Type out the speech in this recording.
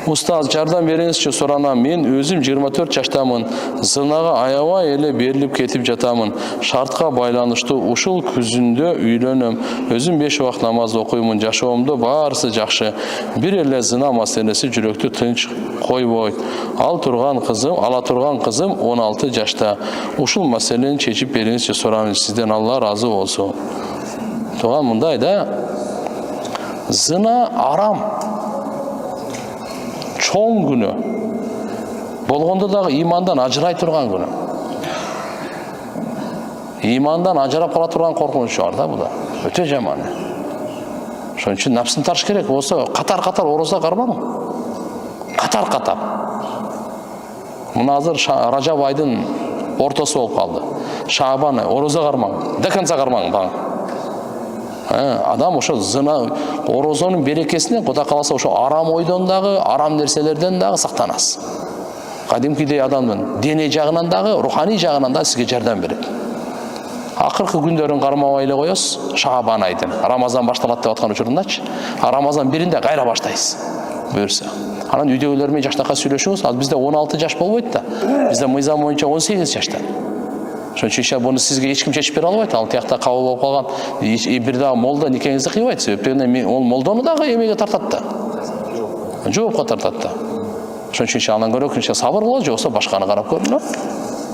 Устаз, жардам беріңізші сұранам. Мен өзім 24 жаштамын. Зынаға аябай эле берилип кетип жатамын. Шартқа байланышты ушул күзүндө үйленем. Өзім 5 вакыт намаз окуймун. Жашоомдо баарысы жакшы. Бир эле зына маселеси жүрөктү тынч койбойт. Ала турган кызым 16 жашта. Ушул маселени чечип бериңизчи сурайм. Сизден Алла разы болсун. Туган мындай да, зына арам. Чоң күнө. Болгондо дагы имандан ажырай турган күнө. Имандан ажырап кала турган коркунуч бар да буда. Өтө жаман. Ошон үчүн напсын тарыш керек болсо, катар-катар ороза кармаң. Катар-катар. Мына азыр Ражаб айдын ортосу болуп калды. Шабан ороза кармаң. До конца кармаң баг. Адам ошо зына орозонун берекесине Кудай кааласа ошо арам ойдон дагы, арам нерселерден дагы сактанасыз. Кадимкидей адамдын дене жагынан дагы, руханий жагынан да сизге жардам берет. Акыркы күндөрүн кармабай эле коесуз, Шабан айдын. Рамазан башталат деп аткан учурундачы. Рамазан биринде кайра баштайсыз. Буюрса. Анан үйдөгүлөр менен жаштакка сүйлөшүңүз. Ал бизде 16 жаш болбойт да. Бизде мыйзам боюнча 18 жашта. Ошон үчүн буну сизге эч ким чечип бере албайт. Ал тиякта кабыл болуп калган бир дагы молда никеңизди кыйбайт. Себеби ол молдону дагы эмеге тартат да. Жоопко тартат да. Ошон үчүн андан көрө сабыр боло, жоксо башканы карап көрүнө.